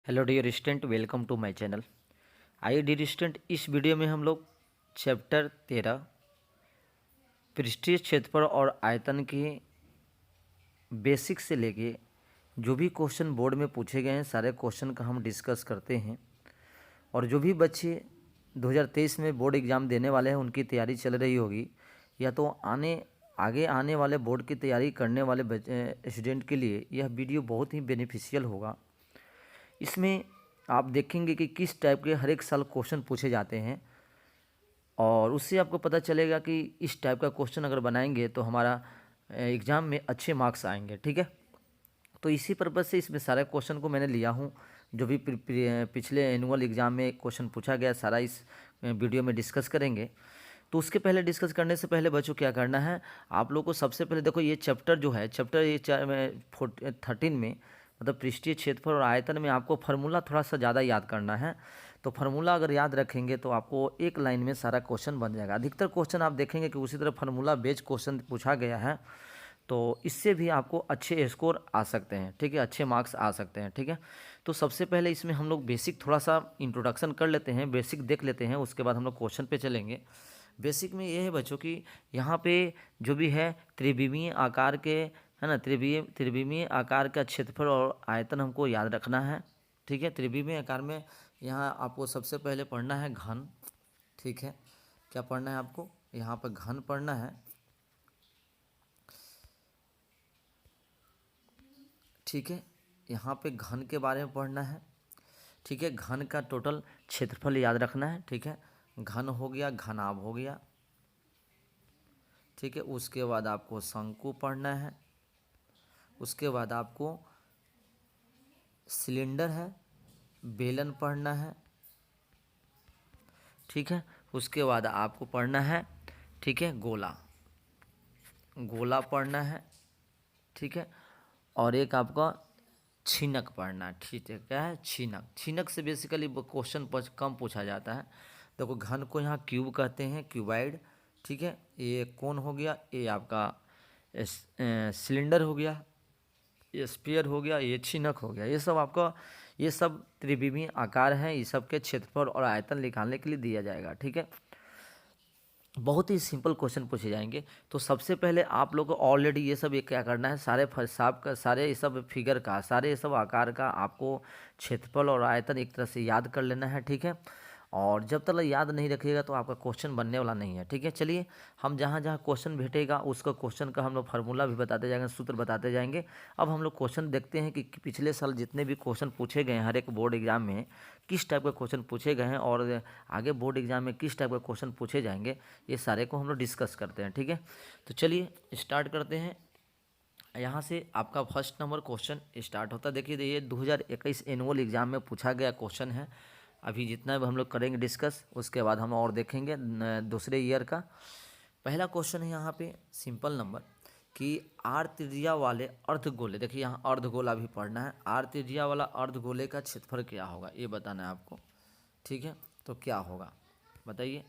Hello dear student, welcome to my channel. आइए dear student, इस video में हम लोग चैप्टर 13 पृष्ठीय क्षेत्रफल और आयतन के बेसिक से लेके जो भी क्वेश्चन बोर्ड में पूछे गए हैं सारे क्वेश्चन का हम डिस्कस करते हैं। और जो भी बच्चे 2023 में बोर्ड एग्ज़ाम देने वाले हैं उनकी तैयारी चल रही होगी, या तो आगे आने वाले बोर्ड की तैयारी करने वाले स्टूडेंट के लिए यह वीडियो बहुत ही बेनिफिशियल होगा। इसमें आप देखेंगे कि किस टाइप के हर एक साल क्वेश्चन पूछे जाते हैं और उससे आपको पता चलेगा कि इस टाइप का क्वेश्चन अगर बनाएंगे तो हमारा एग्ज़ाम में अच्छे मार्क्स आएंगे। ठीक है, तो इसी पर्पज़ से इसमें सारे क्वेश्चन को मैंने लिया हूँ। जो भी पिछले एनुअल एग्ज़ाम में क्वेश्चन पूछा गया सारा इस वीडियो में डिस्कस करेंगे। तो उसके पहले डिस्कस करने से पहले बच्चों क्या करना है, आप लोग को सबसे पहले देखो ये चैप्टर जो है, चैप्टर ये 13 में मतलब पृष्ठीय क्षेत्रफल और आयतन में आपको फार्मूला थोड़ा सा ज़्यादा याद करना है। तो फार्मूला अगर याद रखेंगे तो आपको एक लाइन में सारा क्वेश्चन बन जाएगा। अधिकतर क्वेश्चन आप देखेंगे कि उसी तरह फार्मूला बेस्ड क्वेश्चन पूछा गया है, तो इससे भी आपको अच्छे स्कोर आ सकते हैं। ठीक है, अच्छे मार्क्स आ सकते हैं। ठीक है, तो सबसे पहले इसमें हम लोग बेसिक थोड़ा सा इंट्रोडक्शन कर लेते हैं, बेसिक देख लेते हैं, उसके बाद हम लोग क्वेश्चन पे चलेंगे। बेसिक में ये है बच्चों की, यहाँ पे जो भी है त्रिविमीय आकार के, है ना, त्रिविमीय आकार का क्षेत्रफल और आयतन हमको याद रखना है। ठीक है, त्रिविमीय आकार में यहाँ आपको सबसे पहले पढ़ना है घन। ठीक है, क्या पढ़ना है आपको, यहाँ पर घन पढ़ना है। ठीक है, यहाँ पे घन के बारे में पढ़ना है। ठीक है, घन का टोटल क्षेत्रफल याद रखना है। ठीक है, घन हो गया, घनाभ हो गया। ठीक है, उसके बाद आपको शंकु पढ़ना है। उसके बाद आपको सिलेंडर है, बेलन पढ़ना है। ठीक है, उसके बाद आपको पढ़ना है, ठीक है, गोला, गोला पढ़ना है। ठीक है, और एक आपका छीनक पढ़ना है। ठीक है, क्या है, छीनक। छीनक से बेसिकली क्वेश्चन कम पूछा जाता है। देखो घन को यहाँ क्यूब कहते हैं, क्यूबाइड। ठीक है, ये कोन हो गया, ये आपका सिलेंडर हो गया, ये स्फीयर हो गया, ये छीनक हो गया। ये सब आपका, ये सब त्रिविमीय आकार हैं। ये सब के क्षेत्रफल और आयतन निकालने के लिए दिया जाएगा। ठीक है, बहुत ही सिंपल क्वेश्चन पूछे जाएंगे। तो सबसे पहले आप लोग को ऑलरेडी ये सब क्या करना है, सारे हिसाब का, सारे ये सब फिगर का, सारे ये सब आकार का आपको क्षेत्रफल और आयतन एक तरह से याद कर लेना है। ठीक है, और जब तक याद नहीं रखिएगा तो आपका क्वेश्चन बनने वाला नहीं है। ठीक है, चलिए हम जहाँ जहाँ क्वेश्चन भेटेगा उसका क्वेश्चन का हम लोग फार्मूला भी बताते जाएंगे, सूत्र बताते जाएंगे। अब हम लोग क्वेश्चन देखते हैं कि पिछले साल जितने भी क्वेश्चन पूछे गए हैं हर एक बोर्ड एग्जाम में किस टाइप के क्वेश्चन पूछे गए हैं और आगे बोर्ड एग्जाम में किस टाइप के क्वेश्चन पूछे जाएंगे, ये सारे को हम लोग डिस्कस करते हैं। ठीक है, तो चलिए स्टार्ट करते हैं। यहाँ से आपका फर्स्ट नंबर क्वेश्चन स्टार्ट होता है। देखिए ये 2021 एनुअल एग्जाम में पूछा गया क्वेश्चन है। अभी जितना भी हम लोग करेंगे डिस्कस, उसके बाद हम और देखेंगे दूसरे ईयर का। पहला क्वेश्चन है यहाँ पे सिंपल नंबर कि आर त्रिज्या वाले अर्धगोले, देखिए यहाँ अर्धगोला भी पढ़ना है। आर त्रिज्या वाला अर्धगोले का क्षेत्रफल क्या होगा ये बताना है आपको। ठीक है, तो क्या होगा बताइए।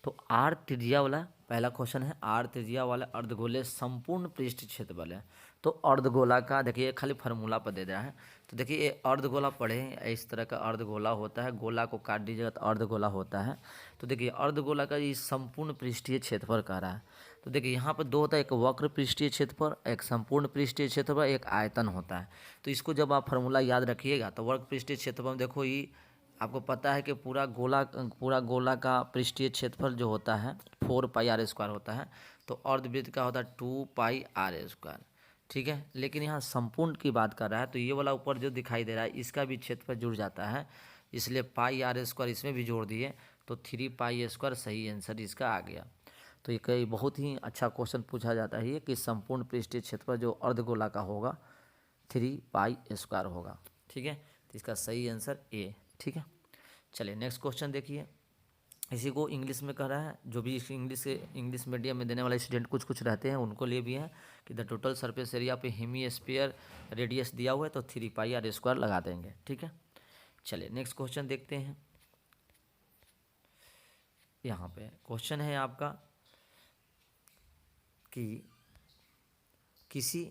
तो आर त्रिज्या वाला पहला क्वेश्चन है, आर त्रिज्या वाला अर्धगोले संपूर्ण पृष्ठ क्षेत्रफल है। तो अर्धगोला का देखिए खाली फार्मूला पर दे रहा है। तो देखिए ये अर्धगोला पढ़े, इस तरह का अर्धगोला होता है, गोला को काट दीजिएगा तो अर्धगोला होता है। तो देखिए अर्धगोला का ये संपूर्ण पृष्ठीय क्षेत्रफल कह रहा है। तो देखिए यहाँ पर दो होता है, एक वक्र पृष्ठीय क्षेत्रफल, एक संपूर्ण पृष्ठीय क्षेत्रफल, एक आयतन होता है। तो इसको जब आप फार्मूला याद रखिएगा तो वक्र पृष्ठीय क्षेत्रफल में देखो ये आपको पता है कि पूरा गोला का पृष्ठीय क्षेत्रफल जो होता है 4 पाई r² होता है। तो अर्धवृत्त का होता है 2 पाई r²। ठीक है, लेकिन यहाँ संपूर्ण की बात कर रहा है तो ये वाला ऊपर जो दिखाई दे रहा है इसका भी क्षेत्रफल जुड़ जाता है, इसलिए πr² इसमें भी जोड़ दिए तो 3 पाई² सही आंसर इसका आ गया। तो ये कई बहुत ही अच्छा क्वेश्चन पूछा जाता है ये कि संपूर्ण पृष्ठीय क्षेत्रफल जो अर्धगोला का होगा 3 पाई² होगा। ठीक है, तो इसका सही आंसर ए। ठीक है, चलिए नेक्स्ट क्वेश्चन देखिए। इसी को इंग्लिश में कह रहा है, जो भी इंग्लिश मीडियम में देने वाले स्टूडेंट कुछ कुछ रहते हैं उनको लिए भी है कि द टोटल सरफेस एरिया पे हेमिस्फीयर रेडियस दिया हुआ है तो 3 पाई r² लगा देंगे। ठीक है, चलिए नेक्स्ट क्वेश्चन देखते हैं। यहाँ पे क्वेश्चन है आपका कि किसी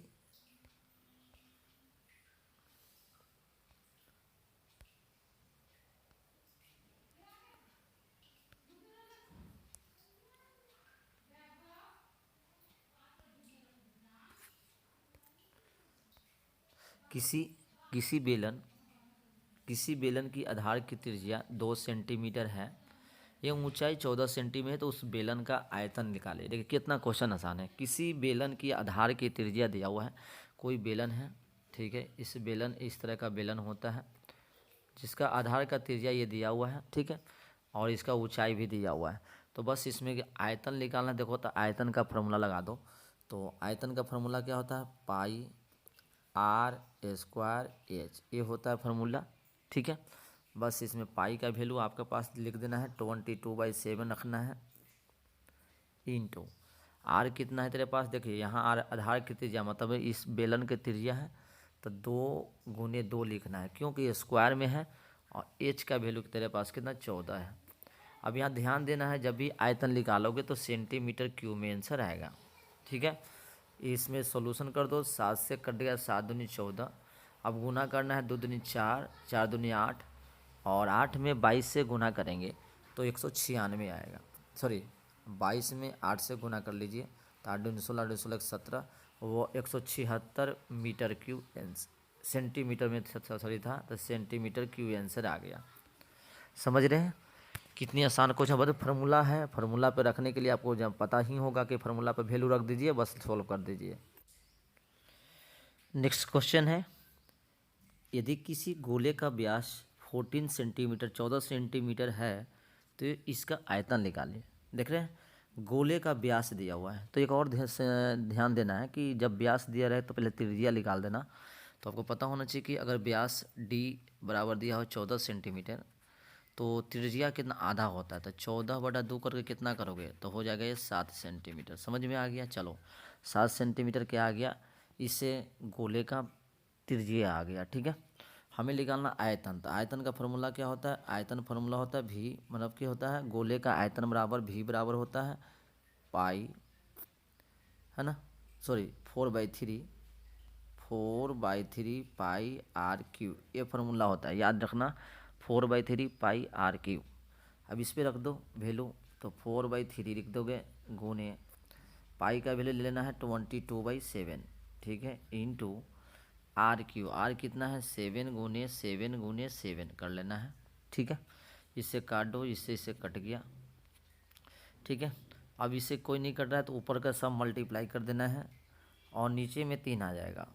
किसी किसी बेलन की आधार की त्रिज्या 2 सेंटीमीटर है एवं ऊंचाई 14 सेंटीमीटर है, तो उस बेलन का आयतन निकाले। देखिए कितना क्वेश्चन आसान है। किसी बेलन की आधार की त्रिज्या दिया हुआ है, कोई बेलन है, ठीक है, इस तरह का बेलन होता है जिसका आधार का त्रिज्या ये दिया हुआ है, ठीक है, और इसका ऊंचाई भी दिया हुआ है। तो बस इसमें कि आयतन निकालना, देखो तो आयतन का फॉर्मूला लगा दो। तो आयतन का फॉर्मूला क्या होता है, पाई आर स्क्वायर एच, ये होता है फार्मूला, ठीक है। बस इसमें पाई का वैल्यू आपके पास लिख देना है, 22/7 रखना है, इंटू आर कितना है तेरे पास। देखिए यहाँ आर आधार की त्रिज्या मतलब इस बेलन की त्रिज्या है, तो 2 × 2 लिखना है क्योंकि ये स्क्वायर में है, और एच का वैल्यू तेरे पास कितना 14 है। अब यहाँ ध्यान देना है, जब भी आयतन निकालोगे तो सेंटीमीटर क्यूब में आंसर आएगा, ठीक है। इसमें सॉल्यूशन कर दो, 7 से कट गया, 7 दूनी 14। अब गुना करना है, 2 दूनी 4, 4 दूनी 8, और 8 में 22 से गुना करेंगे तो 196 आएगा। सॉरी 22 में 8 से गुना कर लीजिए तो 8 दूनी 16, 8 दूनी 16 17, वो 176 मीटर क्यूब सेंटीमीटर में सॉरी था, तो सेंटीमीटर क्यूब आंसर आ गया। समझ रहे हैं कितनी आसान क्वेश्चन। बस फार्मूला है, फार्मूला पे रखने के लिए आपको जब पता ही होगा कि फार्मूला पे वैल्यू रख दीजिए, बस सॉल्व कर दीजिए। नेक्स्ट क्वेश्चन है, यदि किसी गोले का व्यास 14 सेंटीमीटर 14 सेंटीमीटर है तो इसका आयतन निकालें। देख रहे हैं गोले का व्यास दिया हुआ है, तो एक और ध्यान देना है कि जब व्यास दिया रहे तो पहले त्रिज्या निकाल देना। तो आपको पता होना चाहिए कि अगर व्यास डी बराबर दिया हो 14 सेंटीमीटर तो त्रिज्या कितना आधा होता है, तो 14/2 करके कितना करोगे तो हो जाएगा ये 7 सेंटीमीटर। समझ में आ गया। चलो 7 सेंटीमीटर क्या आ गया, इससे गोले का त्रिज्या आ गया, ठीक है। हमें निकालना आयतन, तो आयतन का फार्मूला क्या होता है, आयतन फार्मूला होता है भी, मतलब क्या होता है, गोले का आयतन बराबर भी बराबर होता है पाई, है ना, सॉरी 4/3 पाई आर क्यू, ये फार्मूला होता है, याद रखना 4/3 पाई आर क्यू। अब इस पर रख दो वैल्यू, तो 4/3 लिख दोगे, गुने पाई का वैल्यू ले लेना है 22/7, ठीक है, इंटू आर क्यू, आर कितना है 7 × 7 कर लेना है, ठीक है। इससे काट दो, इससे कट गया, ठीक है। अब इससे कोई नहीं कट रहा है तो ऊपर का सब मल्टीप्लाई कर देना है और नीचे में 3 आ जाएगा,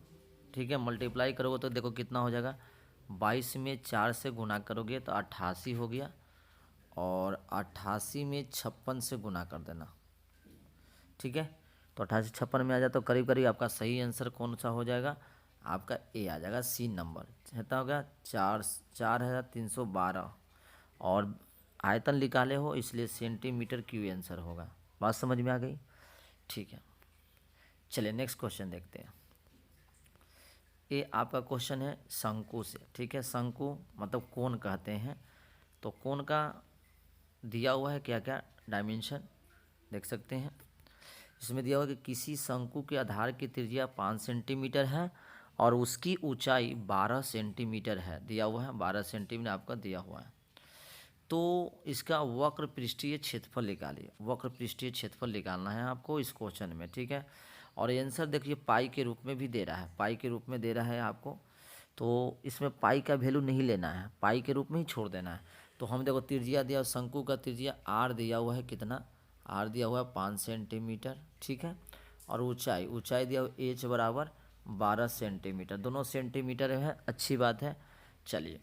ठीक है। मल्टीप्लाई करोगे तो देखो कितना हो जाएगा, 22 में 4 से गुना करोगे तो 88 हो गया, और 88 में 56 से गुना कर देना, ठीक है। तो 88 56 में आ जाए तो करीब करीब आपका सही आंसर कौन सा हो जाएगा, आपका ए आ जाएगा, सी नंबर। कितना हो गया 4312, और आयतन निकाले हो इसलिए सेंटीमीटर क्यूब आंसर होगा। बात समझ में आ गई, ठीक है। चलिए नेक्स्ट क्वेश्चन देखते हैं। ये आपका क्वेश्चन है शंकु से, ठीक है। शंकु मतलब कोण कहते हैं, तो कोण का दिया हुआ है क्या क्या डायमेंशन देख सकते हैं। इसमें दिया हुआ है कि किसी शंकु के आधार की त्रिज्या 5 सेंटीमीटर है और उसकी ऊंचाई 12 सेंटीमीटर है, दिया हुआ है 12 सेंटीमीटर आपका दिया हुआ है। तो इसका वक्र पृष्ठीय क्षेत्रफल निकालिए। वक्र पृष्ठीय क्षेत्रफल निकालना है आपको इस क्वेश्चन में, ठीक है। और आंसर देखिए पाई के रूप में भी दे रहा है, पाई के रूप में दे रहा है आपको, तो इसमें पाई का वैल्यू नहीं लेना है, पाई के रूप में ही छोड़ देना है। तो हम देखो त्रिज्या दिया, शंकु का त्रिज्या आर दिया हुआ है, कितना आर दिया हुआ है 5 सेंटीमीटर, ठीक है। और ऊंचाई दिया हुआ एच बराबर 12 सेंटीमीटर, दोनों सेंटीमीटर है, अच्छी बात है। चलिए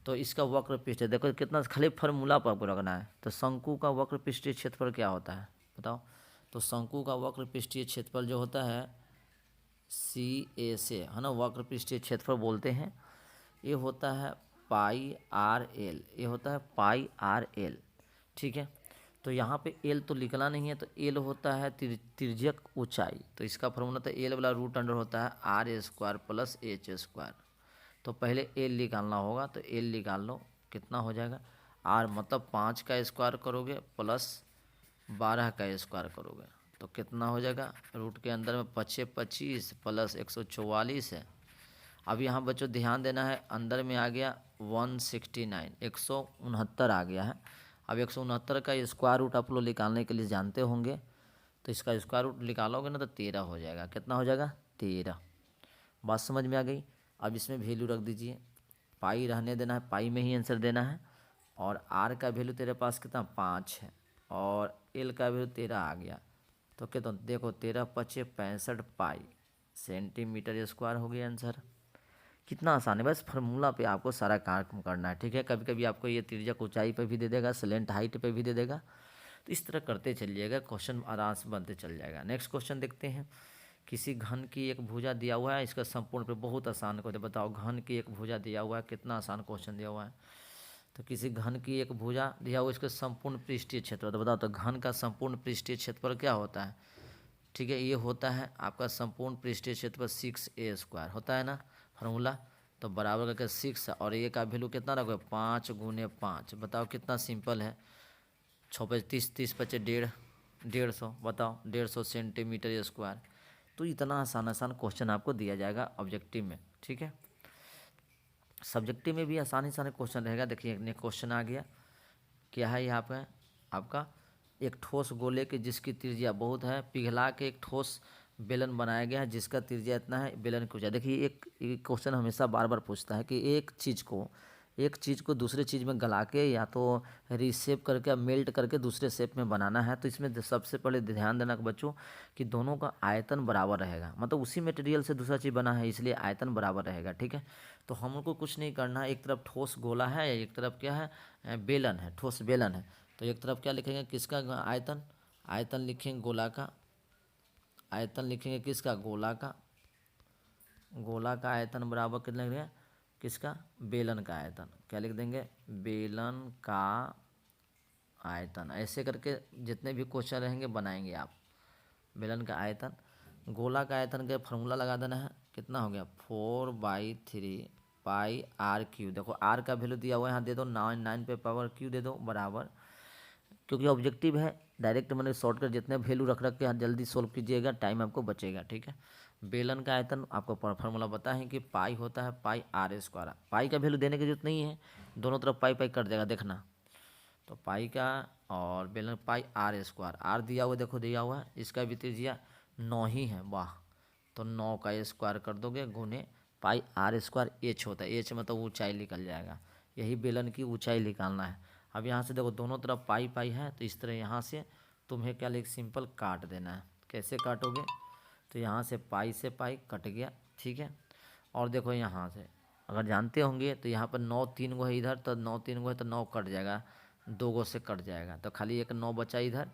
तो इसका वक्र पृष्ठ देखो कितना, खाली फार्मूला पर आपको रखना है। तो शंकु का वक्र पृष्ठीय क्षेत्रफल क्या होता है बताओ। तो शंकु का वक्र पृष्ठीय क्षेत्रफल जो होता है CA से, है ना, वक्र पृष्ठीय क्षेत्रफल बोलते हैं, ये होता है पाई आर एल, ये होता है पाई आर एल, ठीक है। तो यहाँ पे एल तो लिखना नहीं है, तो एल होता है तिर्यक ऊंचाई, तो इसका फॉर्मूला तो एल वाला रूट अंडर होता है R² + H²। तो पहले एल निकालना होगा, तो एल निकाल लो, कितना हो जाएगा आर मतलब 5 का स्क्वायर करोगे प्लस 12 का स्क्वायर करोगे तो कितना हो जाएगा, रूट के अंदर में 5 25 प्लस 144 है। अब यहाँ बच्चों ध्यान देना है, अंदर में आ गया 169, 169 आ गया है। अब 169 का स्क्वायर रूट आप लोग निकालने के लिए जानते होंगे, तो इसका स्क्वायर रूट निकालोगे ना तो 13 हो जाएगा। कितना हो जाएगा, 13। बात समझ में आ गई। अब इसमें वैल्यू रख दीजिए, पाई रहने देना है, पाई में ही आंसर देना है। और आर का वैल्यू तेरे पास कितना 5 है, और एल का वैल्यू 13 आ गया। तो कितना देखो, 13 5 65 पाई सेंटीमीटर स्क्वायर हो गया आंसर। कितना आसान है, बस फार्मूला पे आपको सारा काम करना है। ठीक है, कभी कभी आपको ये तिर्यक ऊंचाई पे भी दे देगा, स्लेंट हाइट पे भी दे देगा, तो इस तरह करते चलिएगा, क्वेश्चन आराम से बनते चल जाएगा। नेक्स्ट क्वेश्चन देखते हैं। किसी घन की एक भुजा दिया हुआ है, इसका संपूर्ण पे बहुत आसान को बताओ। घन की एक भुजा दिया हुआ है, कितना आसान क्वेश्चन दिया हुआ है। तो किसी घन की एक भुजा दिया हुआ, इसका संपूर्ण पृष्ठीय क्षेत्रफल तो बताओ। तो घन का संपूर्ण पृष्ठीय क्षेत्रफल क्या होता है, ठीक है, ये होता है आपका संपूर्ण पृष्ठीय क्षेत्रफल 6a² होता है ना फार्मूला। तो बराबर करके 6 और ए का वैल्यू कितना रखोगे, 5 × 5। बताओ कितना सिंपल है, 6 × 5 30, 30 × 5 150, बताओ 150 सेंटीमीटर स्क्वायर। तो इतना आसान आसान क्वेश्चन आपको दिया जाएगा ऑब्जेक्टिव में। ठीक है, सब्जेक्टिव में भी आसानी आसान क्वेश्चन रहेगा। देखिए नेक्स्ट क्वेश्चन आ गया, क्या है यहाँ पे आपका, एक ठोस गोले के जिसकी त्रिज्या बहुत है, पिघला के एक ठोस बेलन बनाया गया है जिसका त्रिज्या इतना है, बेलन की ऊंचाई। देखिए एक क्वेश्चन हमेशा बार बार पूछता है कि एक चीज़ को दूसरे चीज़ में गला के या तो रीसेप करके मेल्ट करके दूसरे शेप में बनाना है। तो इसमें सबसे पहले ध्यान देना बच्चों कि दोनों का आयतन बराबर रहेगा, मतलब उसी मटेरियल से दूसरा चीज़ बना है इसलिए आयतन बराबर रहेगा। ठीक है, तो हमको कुछ नहीं करना है, एक तरफ ठोस गोला है, एक तरफ क्या है, बेलन है, ठोस बेलन है। तो एक तरफ क्या लिखेंगे, किसका आयतन, आयतन लिखेंगे गोला का, आयतन लिखेंगे किसका, गोला का। गोला का आयतन बराबर कितना लिख देंगे, किसका, बेलन का आयतन। क्या लिख देंगे, बेलन का आयतन। ऐसे करके जितने भी क्वेश्चन रहेंगे बनाएंगे आप। बेलन का आयतन, गोला का आयतन का फार्मूला लगा देना है, कितना हो गया 4/3 पाई r³ देखो आर का वैल्यू दिया हुआ है, यहाँ दे दो 9 पे पावर क्यू दे दो बराबर, क्योंकि ऑब्जेक्टिव है डायरेक्ट मैंने शॉर्टकट जितने वैल्यू रख के यहाँ जल्दी सोल्व कीजिएगा, टाइम आपको बचेगा। ठीक है, बेलन का आयतन आपको फार्मूला पता है कि पाई होता है पाई r²। पाई का वैल्यू देने की जरूरत नहीं है, दोनों तरफ पाई पाई कट जाएगा देखना। तो पाई का और बेलन पाई r², आर दिया हुआ देखो दिया हुआ है, इसका भी त्रिज्या 9 ही है, वाह। तो 9 का स्क्वायर कर दोगे गुने पाई r², h होता है, h मतलब ऊंचाई निकल जाएगा, यही बेलन की ऊंचाई निकालना है। अब यहाँ से देखो दोनों तरफ पाई पाई है, तो इस तरह यहाँ से तुम्हें क्या लिख सिंपल काट देना है। कैसे काटोगे, तो यहाँ से पाई कट गया। ठीक है, और देखो यहाँ से अगर जानते होंगे तो यहाँ पर 9 3 गो है इधर, तो 9 3 गो है तो 9 कट जाएगा, 2 गो से कट जाएगा, तो खाली एक 9 बचा इधर।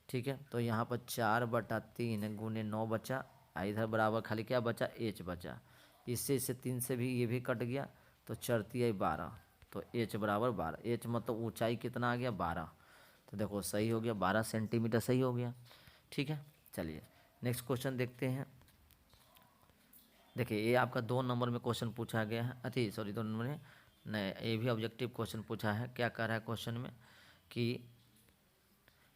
ठीक है, तो यहाँ पर 4/3 गुने 9 बचा, इधर बराबर खाली क्या बचा, h बचा। इससे 3 से भी ये भी कट गया, तो 4×3 = 12, तो h बराबर 12। h मतलब ऊंचाई कितना आ गया 12, तो देखो सही हो गया 12 सेंटीमीटर सही हो गया। ठीक है, चलिए नेक्स्ट क्वेश्चन देखते हैं। देखिए ये आपका 2 नंबर में क्वेश्चन पूछा गया है, अति सॉरी 2 नंबर में नहीं, ये भी ऑब्जेक्टिव क्वेश्चन पूछा है। क्या कह रहा है क्वेश्चन में कि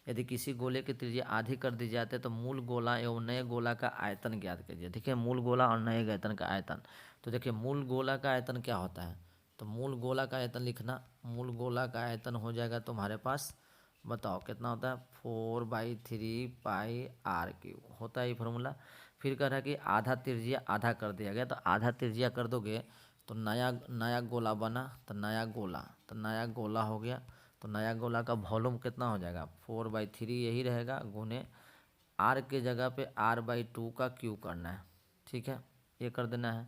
यदि किसी गोले की त्रिज्या आधी कर दी जाती है तो मूल गोला एवं नए गोला का आयतन ज्ञात कीजिए। देखिए मूल गोला और नए आयतन का आयतन, तो देखिए मूल गोला का आयतन क्या होता है, तो मूल गोला का आयतन लिखना, मूल गोला का आयतन हो जाएगा तुम्हारे पास, बताओ कितना होता है 4/3 पाई r³ होता है ये फार्मूला। फिर कह रहा है कि आधा त्रिज्या आधा कर दिया गया, तो आधा त्रिज्या कर दोगे तो नया नया गोला बना, तो नया गोला हो गया। तो नया गोला का वॉल्यूम कितना हो जाएगा 4/3 यही रहेगा, गुने r के जगह पे r/2 का क्यूब करना है। ठीक है, ये कर देना है।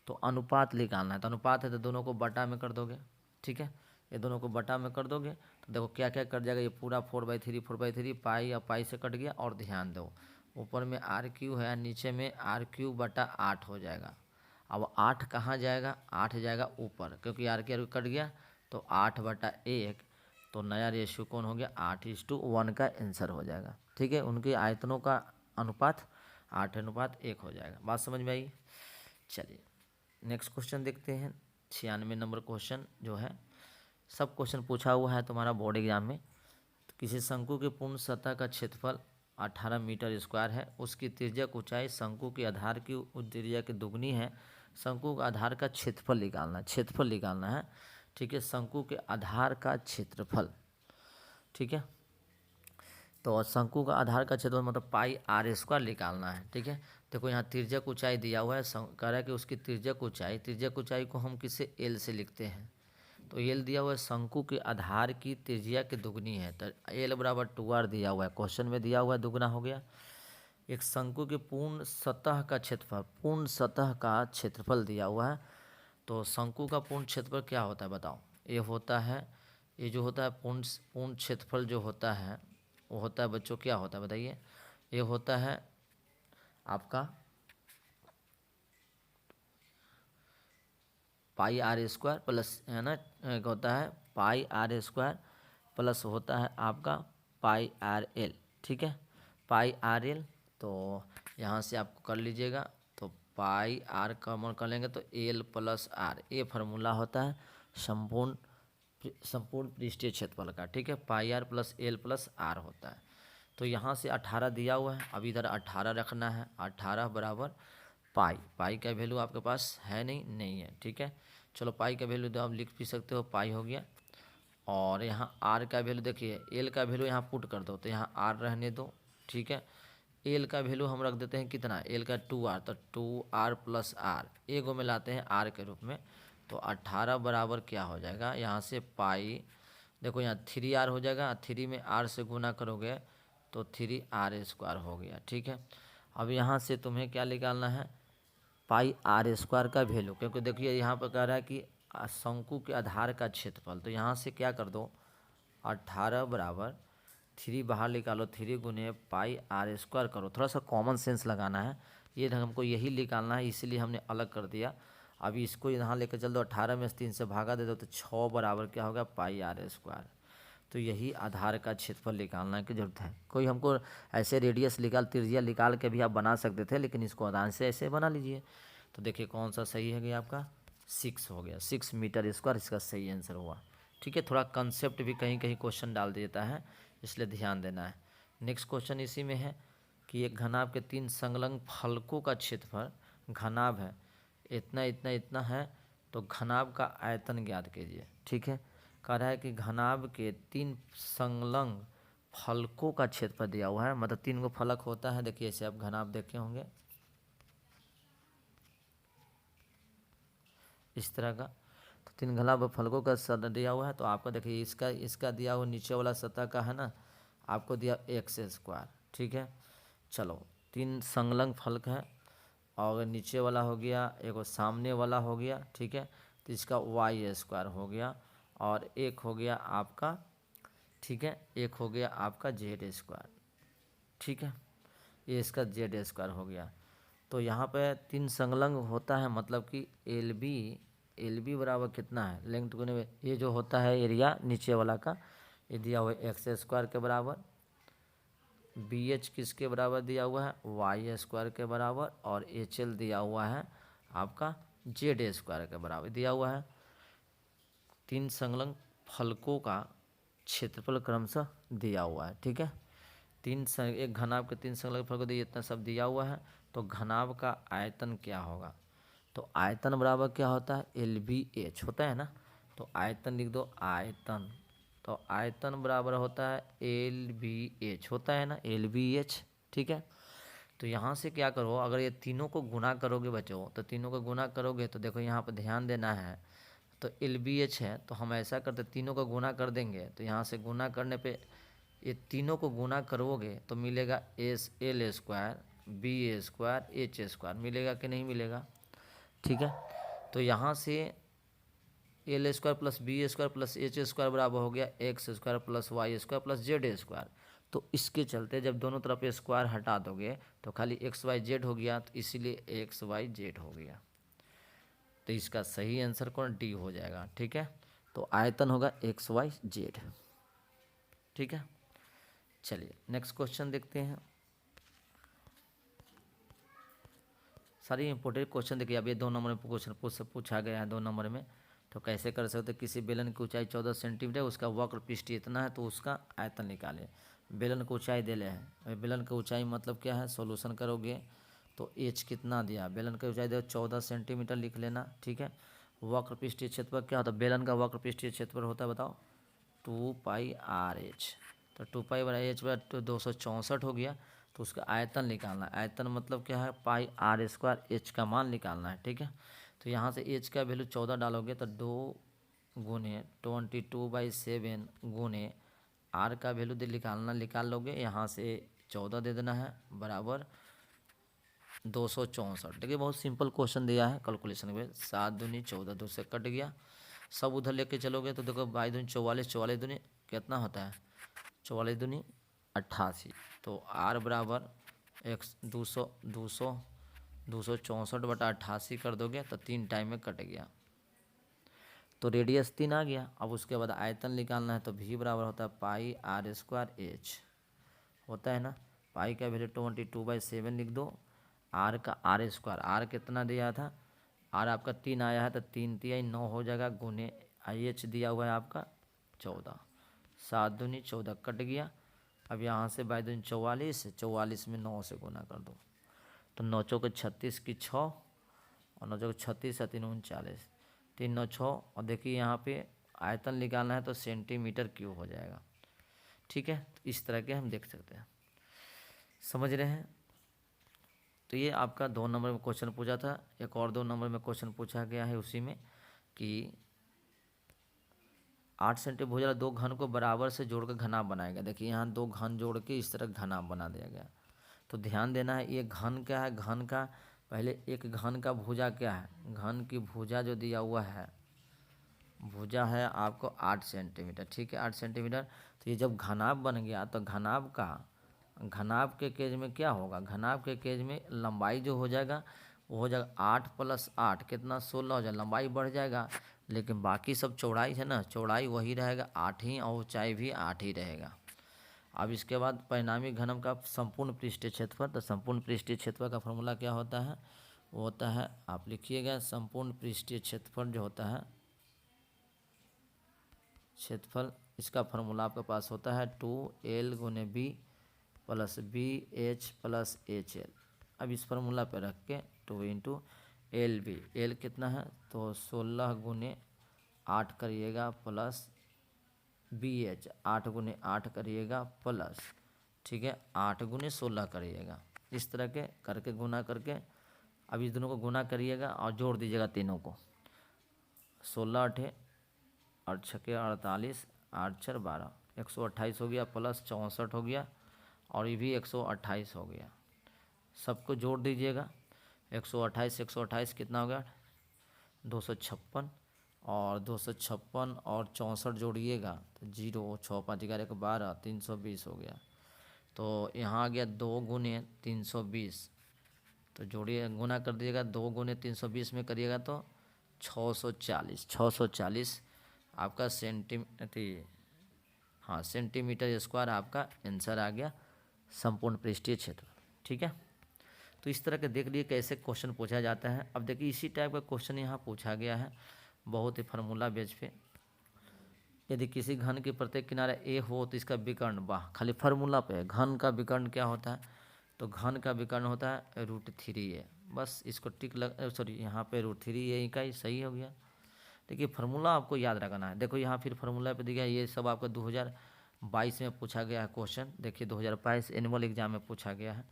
तो अनुपात निकालना है, तो अनुपात है तो दोनों को बटा में कर दोगे। ठीक है, ये दोनों को बटा में कर दोगे तो देखो क्या क्या कट जाएगा, ये पूरा 4/3 पाई या पाई से कट गया। और ध्यान दो ऊपर में r³ है, नीचे में r³/8 हो जाएगा। अब 8 कहाँ जाएगा, 8 जाएगा ऊपर, क्योंकि r³ कट गया, तो 8/1, तो नया रेशियो कौन हो गया 8:1 का आंसर हो जाएगा। ठीक है, उनके आयतनों का अनुपात 8:1 हो जाएगा। बात समझ में आई। चलिए नेक्स्ट क्वेश्चन देखते हैं। 96 नंबर क्वेश्चन जो है, सब क्वेश्चन पूछा हुआ है तुम्हारा बोर्ड एग्जाम में, तो किसी शंकु के पूर्ण सतह का क्षेत्रफल 18 मीटर स्क्वायर है, उसकी तिर्यक ऊंचाई शंकु के आधार की त्रिज्या की दुगनी है। शंकु का आधार का क्षेत्रफल निकालना है। ठीक है, शंकु के आधार का क्षेत्रफल। ठीक है, तो शंकु का आधार का क्षेत्रफल मतलब पाई आर स्क्वायर निकालना है। ठीक है, देखो यहाँ तिर्यक ऊंचाई दिया हुआ है, कह रहा है कि उसकी तिर्यक ऊंचाई को हम किससे एल से लिखते हैं, तो एल दिया हुआ है शंकु के आधार की त्रिज्या की दुगनी है, तो एल बराबर 2r दिया हुआ है, क्वेश्चन में दिया हुआ है, दुगना हो गया। एक शंकु के पूर्ण सतह का क्षेत्रफल दिया हुआ है, तो शंकु का पूर्ण क्षेत्रफल क्या होता है बताओ। ये होता है, ये जो होता है पूर्ण क्षेत्रफल जो होता है वो होता है बच्चों, क्या होता है बताइए। ये होता है आपका पाई आर स्क्वायर प्लस, है ना, होता है पाई आर स्क्वायर प्लस होता है आपका पाई आर एल। ठीक है, पाई आर एल, तो यहाँ से आपको कर लीजिएगा, तो पाई आर कॉमन कर लेंगे तो एल प्लस आर, ये फार्मूला होता है संपूर्ण पृष्ठीय क्षेत्रफल का। ठीक है, pi R plus L plus R होता है। तो यहाँ से 18 दिया हुआ है, अब इधर 18 रखना है, 18 बराबर पाई का वैल्यू आपके पास है नहीं है। ठीक है, चलो पाई का वैल्यू तो आप लिख भी सकते हो, पाई हो गया। और यहाँ आर का वैल्यू देखिए, एल का वैल्यू यहाँ पुट कर दो तो यहाँ आर रहने दो। ठीक है, एल का वैल्यू हम रख देते हैं कितना, एल का 2r, तो 2r प्लस आर एगो में लाते हैं आर के रूप में, तो 18 बराबर क्या हो जाएगा, यहाँ से पाई, देखो यहाँ 3r हो जाएगा, 3 में r से गुना करोगे तो 3r स्क्वायर हो गया। ठीक है, अब यहाँ से तुम्हें क्या निकालना है, पाई आर स्क्वायर का वैल्यू, क्योंकि देखिए यहाँ पर कह रहा है कि शंकु के आधार का क्षेत्रफल, तो यहाँ से क्या कर दो, 18 बराबर 3 बाहर निकालो, 3 गुने पाई आर स्क्वायर करो, थोड़ा सा कॉमन सेंस लगाना है, ये हमको यही निकालना है, इसीलिए हमने अलग कर दिया। अभी इसको यहाँ लेकर चल दो, 18 में 3 से भागा दे दो तो 6 बराबर क्या होगा, पाई आर स्क्वायर। तो यही आधार का क्षेत्रफल निकालने की जरूरत है। कोई हमको ऐसे रेडियस त्रिज्या निकाल के भी आप बना सकते थे, लेकिन इसको आधार से ऐसे बना लीजिए। तो देखिए कौन सा सही है गया आपका, 6 हो गया, 6 मीटर स्क्वायर इसका सही आंसर हुआ। ठीक है, थोड़ा कंसेप्ट भी कहीं कहीं क्वेश्चन डाल देता है, इसलिए ध्यान देना है। नेक्स्ट क्वेश्चन इसी में है कि एक घनाभ के 3 संलग्न फलकों का क्षेत्रफल, घनाभ है इतना है, तो घनाभ का आयतन ज्ञात कीजिए। ठीक है, कह रहा है कि घनाभ के 3 संलग्न फलकों का क्षेत्रफल दिया हुआ है, मतलब 3 गो फलक होता है, देखिए ऐसे आप घनाभ देखे होंगे इस तरह का, तो 3 घनाभ फलकों का सतह दिया हुआ है, तो आपको देखिए इसका दिया हुआ नीचे वाला सतह का है ना, आपको दिया एक्स स्क्वायर। ठीक है, चलो 3 संलग्न फलक है, और नीचे वाला हो गया, एक सामने वाला हो गया। ठीक है, तो इसका वाई स्क्वायर हो गया, और एक हो गया आपका, ठीक है, एक हो गया आपका जेड स्क्वायर। ठीक है, ये इसका जेड स्क्वायर हो गया। तो यहाँ पे 3 संलग्न होता है, मतलब कि एल बी बराबर कितना है, लेंथ गुने में ये जो होता है एरिया नीचे वाला का, ये दिया हुआ है एक्स स्क्वायर के बराबर, बी एच किसके बराबर दिया हुआ है, वाई स्क्वायर के बराबर, और एच एल दिया हुआ है आपका जेड स्क्वायर के बराबर दिया हुआ है। 3 संलग्न फलकों का क्षेत्रफल क्रमशः दिया हुआ है। ठीक है, एक घनाभ के 3 संलग्न फलकों दिए, इतना सब दिया हुआ है, तो घनाभ का आयतन क्या होगा, तो आयतन बराबर क्या होता है, एल बी एच होता है ना, तो आयतन लिख दो, आयतन, तो आयतन बराबर होता है एल बी एच होता है ना, एल बी एच। ठीक है, तो यहाँ से क्या करो, अगर ये तीनों को गुना करोगे बच्चों, तो तीनों को गुना करोगे तो देखो यहाँ पर ध्यान देना है, तो एल बी एच है, तो हम ऐसा करते तीनों को गुना कर देंगे, तो यहाँ से गुना करने पे ये तीनों को गुना करोगे तो मिलेगा S L square B square H square, मिलेगा कि नहीं मिलेगा। ठीक है, तो यहाँ से L square plus B square plus H square बराबर हो गया X square plus Y square plus Z square. तो इसके चलते जब दोनों तरफ स्क्वायर हटा दोगे तो खाली एक्स वाई जेड हो गया, तो इसीलिए एक्स वाई जेड हो गया, तो इसका सही आंसर कौन, डी हो जाएगा। ठीक है, तो आयतन होगा एक्स वाई जेड। ठीक है, चलिए नेक्स्ट क्वेश्चन देखते हैं। सारी इंपॉर्टेंट क्वेश्चन देखिए, अब ये 2 नंबर में क्वेश्चन पूछा गया है, 2 नंबर में तो कैसे कर सकते, किसी बेलन की ऊंचाई 14 सेंटीमीटर, उसका वक्र पृष्ठ इतना है, तो उसका आयतन निकालें। बेलन को ऊंचाई दे ले है, बेलन की ऊंचाई मतलब क्या है, सॉल्यूशन करोगे तो एच कितना दिया, बेलन की ऊंचाई दे 14 सेंटीमीटर लिख लेना, ठीक है। वक्र पृष्ठीय क्षेत्रफल क्या होता है, बेलन का वक्र पृष्ठीय क्षेत्रफल होता है, बताओ 2πr/h। तो 2π/h 264 हो गया। तो उसका आयतन निकालना है, आयतन मतलब क्या है, πr² h का मान निकालना है, ठीक है। तो यहाँ से h का वैल्यू 14 डालोगे तो 2 गुने 22/7 गुने r का वैल्यू निकाल लोगे, यहाँ से 14 दे देना है बराबर 264। देखिए बहुत सिंपल क्वेश्चन दिया है कैलकुलेशन में। 7 दूनी 14, 2 से कट गया, सब उधर लेके चलोगे तो देखो 22 दूनी 44, 44 दूनी कितना होता है, 44 दूनी 88। तो r बराबर 264/88 कर दोगे तो 3 टाइम में कट गया, तो रेडियस 3 आ गया। अब उसके बाद आयतन निकालना है, तो v बराबर होता है πr² h होता है ना। पाई का वैल्यू 22/7 लिख दो, r का r², r कितना दिया था, r आपका 3 आया है, तो 3 तिया 9 हो जाएगा, गुने IH दिया हुआ है आपका 14, 7 दूनी 14 कट गया। अब यहाँ से 22 दूनी 44, 44 में 9 से गुना कर दो, तो 9 चौके 36 की 6 और 9 चौके 36 है 3 39, 3 9 6। और देखिए यहाँ पे आयतन निकालना है तो सेंटीमीटर क्यूब हो जाएगा, ठीक है। तो इस तरह के हम देख सकते हैं, समझ रहे हैं। तो ये आपका 2 नंबर में क्वेश्चन पूछा था। एक और 2 नंबर में क्वेश्चन पूछा गया है उसी में कि 8 सेंटीमीटर भुजा 2 घन को बराबर से जोड़कर घना बनाएगा। देखिए यहाँ 2 घन जोड़ के इस तरह घना बना दिया गया। तो ध्यान देना है, ये घन क्या है, घन का पहले एक घन का भुजा क्या है, घन की भुजा जो दिया हुआ है, भुजा है आपको 8 सेंटीमीटर, ठीक है 8 सेंटीमीटर। तो ये जब घनाभ बन गया तो घनाभ के केज में क्या होगा, घनाभ के केज में लंबाई जो हो जाएगा वो हो जाएगा 8 + 8 कितना 16 हो जाएगा, लंबाई बढ़ जाएगा, लेकिन बाकी सब चौड़ाई है ना, चौड़ाई वही रहेगा 8 ही और ऊंचाई भी 8 ही रहेगा। अब इसके बाद परिणामी घनम का संपूर्ण पृष्ठीय क्षेत्रफल, तो संपूर्ण पृष्ठीय क्षेत्रफल का फॉर्मूला क्या होता है, वो होता है, आप लिखिएगा संपूर्ण पृष्ठीय क्षेत्रफल जो होता है, क्षेत्रफल इसका फार्मूला आपके पास होता है 2L × B + BH + HL। अब इस फार्मूला पे रख के 2 × LB, L कितना है तो 16 × 8 करिएगा प्लस BH 8 × 8 करिएगा प्लस, ठीक है 8 × 16 करिएगा, इस तरह के करके गुना करके अब इस दोनों को गुना करिएगा और जोड़ दीजिएगा तीनों को, 16 8 और 6 के 48, 8 4 12, 128 हो गया प्लस 64 हो गया और ये भी 128 हो गया। सबको जोड़ दीजिएगा, 128 कितना हो गया 256, और 256 और 64 जोड़िएगा तो 0 6 5 11 12 320 हो गया। तो यहाँ आ गया 2 × 320, तो जोड़िए गुना कर दीजिएगा, 2 × 320 में करिएगा तो 640 आपका सेंटीमीटर स्क्वायर आपका आंसर आ गया संपूर्ण पृष्ठीय क्षेत्र, ठीक है। तो इस तरह के देख लिए कैसे क्वेश्चन पूछा जाता है। अब देखिए इसी टाइप का क्वेश्चन यहाँ पूछा गया है बहुत ही फार्मूला बेस पे। यदि किसी घन के प्रत्येक किनारा ए हो तो इसका विकर्ण, वाह खाली फार्मूला पे है, घन का विकर्ण क्या होता है, तो घन का विकर्ण होता है √3a, बस इसको टिक लग, सॉरी यहाँ पे √3a का ही सही हो गया। देखिए फार्मूला आपको याद रखना है। देखो यहाँ फिर फार्मूला पे दिया, ये सब आपका 2022 में पूछा गया है क्वेश्चन, देखिए 2022 एनुअल एग्जाम में पूछा गया है।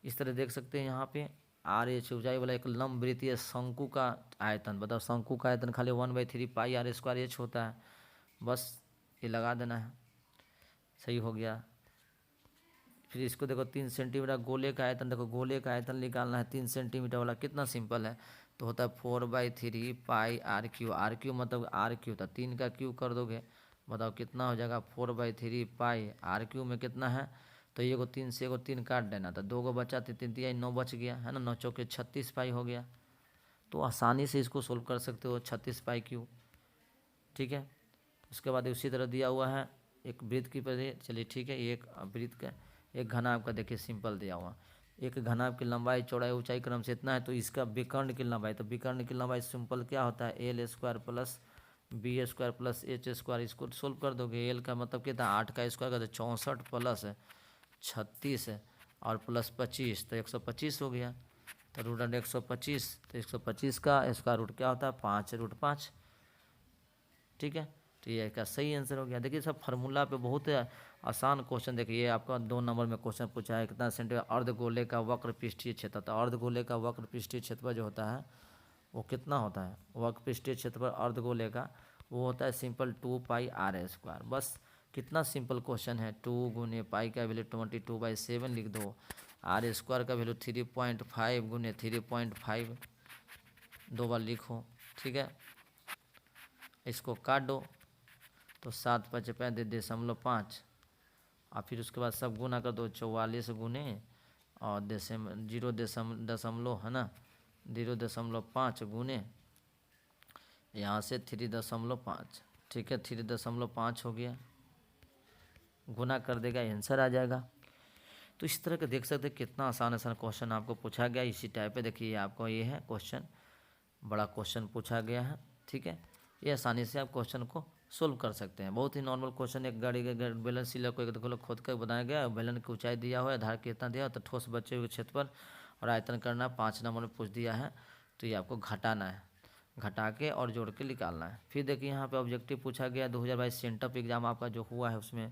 इस तरह देख सकते हैं यहाँ पे RH ऊंचाई वाला एक लंब वृत्तीय शंकु का आयतन, बताओ शंकु का आयतन खाली 1/3 πr² h होता है, बस ये लगा देना है, सही हो गया। फिर इसको देखो 3 सेंटीमीटर गोले का आयतन, देखो गोले का आयतन निकालना है 3 सेंटीमीटर वाला, कितना सिंपल है, तो होता है 4/3 πr³ r³ मतलब r³ था, 3 का क्यूब कर दोगे, बताओ कितना हो जाएगा 4/3 πr³ में कितना है, तो ये को 3 से 3 काट देना, तो 2 को बचा, 3 3 9 बच गया है ना, 9 चौके 36 पाई हो गया। तो आसानी से इसको सोल्व कर सकते हो 36 π³, ठीक है। उसके बाद उसी तरह दिया हुआ है एक वृत्त की परिधि, चलिए ठीक है, एक वृत्त का एक घना आपका देखिए सिंपल दिया हुआ, एक घनाभ की लंबाई चौड़ाई ऊंचाई क्रम से इतना है, तो इसका विकर्ण की लंबाई, तो विकर्ण की लंबाई सिंपल क्या होता है, L square plus B square plus H square. इसको सोल्व कर दोगे, एल का मतलब कितना, 8 का स्क्वायर का तो 64 प्लस 36 और प्लस 25 तो 125 हो गया। तो रूट अंडर 125, तो 125 का स्क्वायर रूट क्या होता है, 5√5। ठीक है, तो ये इसका सही आंसर हो गया। देखिए सब फार्मूला पे बहुत आसान क्वेश्चन। देखिए ये आपका 2 नंबर में क्वेश्चन पूछा है, कितना सेंटीमीटर अर्धगोले का वक्र पृष्ठीय क्षेत्र। तो अर्धगोले का वक्र पृष्ठीय क्षेत्र जो होता है वो कितना होता है, वक्र पृष्ठीय क्षेत्र अर्धगोले का वो होता है सिंपल 2πr²। बस कितना सिंपल क्वेश्चन है, 2 गुने पाई का वैल्यू 22/7 लिख दो, r² का वैल्यू 3.5 गुने 3.5 दो बार लिखो। ठीक है, इसको काट दो तो 7×5 और फिर उसके बाद सब गुना कर दो, 44 गुने और 0 है ना 0.5 गुने यहाँ से 3.5। ठीक है, 3.5 हो गया, गुना कर देगा आंसर आ जाएगा। तो इस तरह के देख सकते हैं कितना आसान आसान क्वेश्चन आपको पूछा गया। इसी टाइप पे देखिए आपको ये है क्वेश्चन, बड़ा क्वेश्चन पूछा गया है। ठीक है, ये आसानी से आप क्वेश्चन को सोल्व कर सकते हैं। बहुत ही नॉर्मल क्वेश्चन, एक गाड़ी के बेलन सिला को एक खोद कर बनाया गया, बेलन की ऊंचाई दिया हुआ है, आधार कितना दिया तो ठोस बचे हुए क्षेत्र पर और आयतन करना 5 नंबर में पूछ दिया है। तो ये आपको घटाना है, घटा के और जोड़ के निकालना है। फिर देखिए यहाँ पे ऑब्जेक्टिव पूछा गया 2022 सेंटअप एग्जाम आपका जो हुआ है उसमें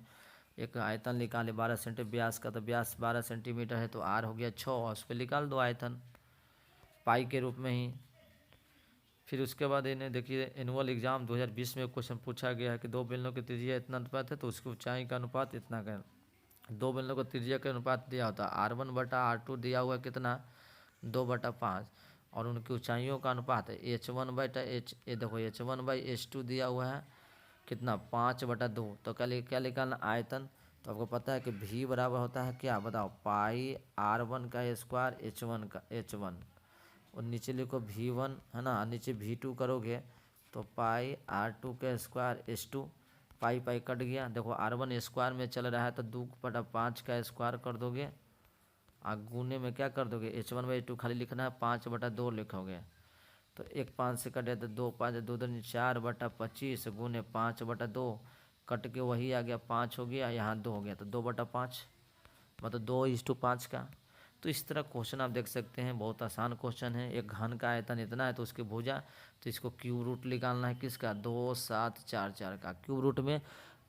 एक आयतन निकाले 12 सेंटीमीटर व्यास का, तो व्यास 12 सेंटीमीटर है तो आर हो गया 6 और उस पर निकाल दो आयतन पाई के रूप में ही। फिर उसके बाद इन्हें देखिए एनुअल एग्जाम 2020 में क्वेश्चन पूछा गया है कि 2 बेलनों की त्रिज्या इतना अनुपात है तो उसकी ऊंचाई का अनुपात इतना का। 2 बेलनों को त्रिज्या का अनुपात दिया होता है r1/r2 दिया हुआ है कितना 2/5 और उनकी ऊंचाइयों का अनुपात है h1/h, ये देखो h1/h2 दिया हुआ है कितना 5/2। तो क्या निकालना आयतन, तो आपको पता है कि v बराबर होता है क्या बताओ, पाई r1 का स्क्वायर h1 का h1 और नीचे लिखो v1 है ना, नीचे v2 करोगे तो पाई r2 का स्क्वायर h2, पाई पाई कट गया। देखो r1 स्क्वायर में चल रहा है तो 2/5 का स्क्वायर कर दोगे और गुने में क्या कर दोगे h1/h2 खाली लिखना है 5/2 लिखोगे। तो 1 5 से कटे तो 2 5 2 2 4/25 गुने 5/2 कट के वही आ गया 5 हो गया, यहाँ 2 हो गया तो 2/5 मतलब 2:5 का। तो इस तरह क्वेश्चन आप देख सकते हैं, बहुत आसान क्वेश्चन है। एक घन का आयतन इतना है तो उसकी भुजा, तो इसको क्यूब रूट निकालना है किसका 2 7 4 4 का। क्यूब रूट में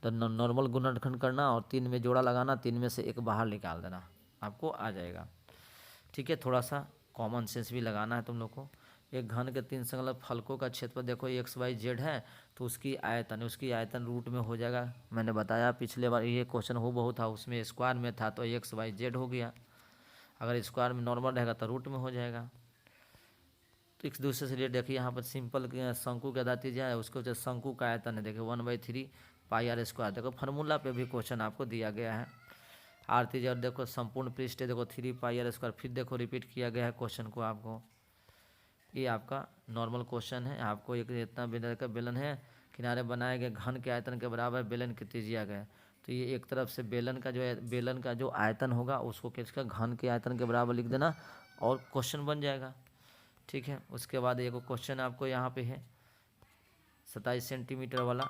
तो नॉर्मल गुणनखंड करना और 3 में जोड़ा लगाना, 3 में से एक बाहर निकाल देना, आपको आ जाएगा। ठीक है, थोड़ा सा कॉमन सेंस भी लगाना है तुम लोग को। एक घन के 3 संलग्न फलकों का क्षेत्रफल देखो XYZ है तो उसकी आयतन रूट में हो जाएगा। मैंने बताया पिछले बार ये क्वेश्चन हो बहुत था, उसमें स्क्वायर में था तो XYZ हो गया, अगर स्क्वायर में नॉर्मल रहेगा तो रूट में हो जाएगा। तो एक दूसरे से रिलेटेड देखिए यहाँ पर सिंपल शंकु के आधार त्रिज्या है, उसको जो शंकु का आयतन है देखिए 1/3 पाई r स्क्वायर। देखो फार्मूला पे भी क्वेश्चन आपको दिया गया है। आर त्रिज्या और देखो संपूर्ण पृष्ठ है देखो 3 पाई r स्क्वायर, फिर देखो रिपीट किया गया है क्वेश्चन को आपको। ये आपका नॉर्मल क्वेश्चन है। आपको एक इतना बेलन का बेलन है, किनारे बनाए गए घन के आयतन के बराबर बेलन की त्रिज्या गए, तो ये एक तरफ से बेलन का जो आयतन होगा उसको किसका घन के आयतन के बराबर लिख देना और क्वेश्चन बन जाएगा। ठीक है, उसके बाद एक क्वेश्चन आपको यहाँ पे है 27 सेंटीमीटर वाला,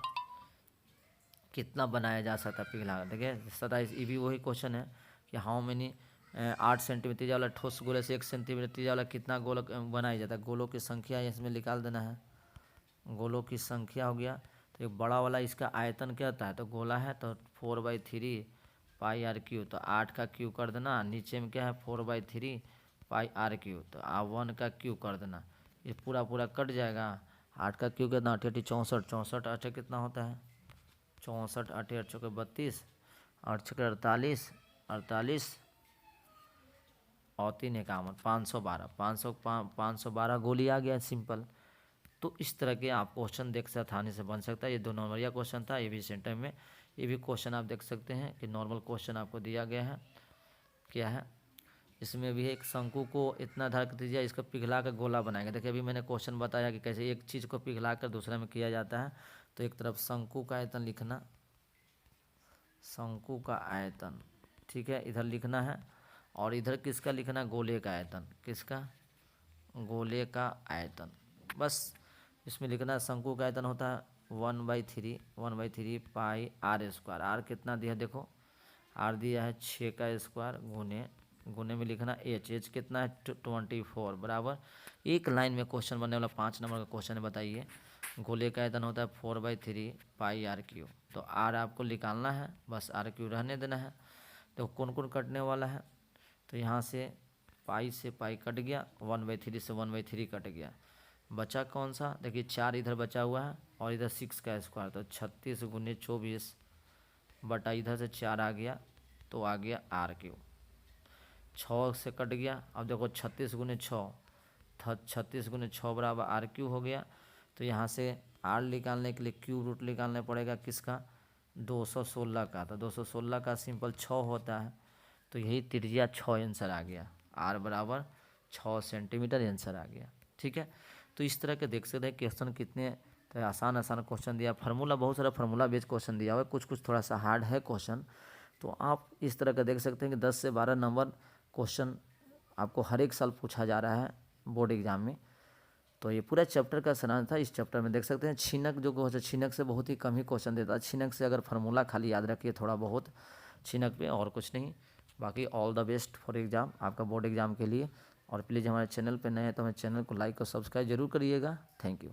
कितना बनाया जा सकता है पिघला। देखिए 27, ये भी वही क्वेश्चन है कि हाउ मेनी 8 सेंटीमीटर त्रिज्या वाला ठोस गोले से 1 सेंटीमीटर त्रिज्या वाला कितना गोलक बनाया जाता है। गोलों की संख्या इसमें निकाल देना है, गोलों की संख्या हो गया। तो एक बड़ा वाला इसका आयतन क्या होता है, तो गोला है तो 4/3 पाई r³, तो 8 का क्यूब कर देना, नीचे में क्या है 4/3 पाई r³, तो 1 का क्यूब कर देना, ये पूरा पूरा कट जाएगा। 8 का क्यूब कितना 8 64, 64 8 कितना होता है 64, 8 8 चौके 32, 8 छक्के 48, 48 और 3 51 512, 512 गोली आ गया सिंपल। तो इस तरह के आप क्वेश्चन देख सकते आसानी से बन सकता है। ये 2 नंबरिया क्वेश्चन था, ये भी सेंटर में ये भी क्वेश्चन आप देख सकते हैं कि नॉर्मल क्वेश्चन आपको दिया गया है। क्या है इसमें भी एक शंकु को इतना आधार त्रिज्या इसका पिघला कर गोला बनाएगा। देखिए अभी मैंने क्वेश्चन बताया कि कैसे एक चीज़ को पिघला कर दूसरे में किया जाता है। तो एक तरफ शंकु का आयतन लिखना, शंकु का आयतन, ठीक है इधर लिखना है, और इधर किसका लिखना, गोले का आयतन, किसका, गोले का आयतन। बस इसमें लिखना शंकु का आयतन होता है 1/3 पाई आर स्क्वायर। आर कितना दिया देखो, आर दिया है 6 का स्क्वायर गुने में लिखना एच कितना है 24 बराबर। एक लाइन में क्वेश्चन बनने वाला 5 नंबर का क्वेश्चन है। बताइए गोले का आयतन होता है 4/3 पाई आर क्यू। तो आर आपको निकालना है, बस आर क्यू रहने देना है। तो कौन कौन कटने वाला है, तो यहाँ से पाई कट गया, 1/3 से 1/3 कट गया, बचा कौन सा, देखिए 4 इधर बचा हुआ है और इधर 6 का स्क्वायर, तो 36 गुने 24 बटा इधर से 4 आ गया, तो आ गया आर क्यू। 6 से कट गया, अब देखो 36 गुने 6, 36 गुने 6 बराबर आर क्यू हो गया। तो यहाँ से आर निकालने के लिए क्यू रूट निकालना पड़ेगा किसका, 216 का। तो 216 का सिंपल 6 होता है, तो यही त्रिज्या 6 आंसर आ गया। आर बराबर 6 सेंटीमीटर आंसर आ गया। ठीक है, तो इस तरह के देख सकते हैं क्वेश्चन कितने तो आसान क्वेश्चन दिया, फार्मूला बहुत सारा फार्मूला बेस्ड क्वेश्चन दिया हुआ है, कुछ थोड़ा सा हार्ड है क्वेश्चन। तो आप इस तरह का देख सकते हैं कि 10 से 12 नंबर क्वेश्चन आपको हर एक साल पूछा जा रहा है बोर्ड एग्जाम में। तो ये पूरा चैप्टर का सारांश था। इस चैप्टर में देख सकते हैं छिनक जो क्वेश्चन, छिनक से बहुत ही कम ही क्वेश्चन देता है। छिनक से अगर फार्मूला खाली याद रखिए थोड़ा बहुत छिनक पे, और कुछ नहीं। बाकी all the best for exam, आपका बोर्ड एग्ज़ाम के लिए। और प्लीज़ हमारे चैनल पे नए हैं तो हमारे चैनल को लाइक और सब्सक्राइब जरूर करिएगा। Thank you.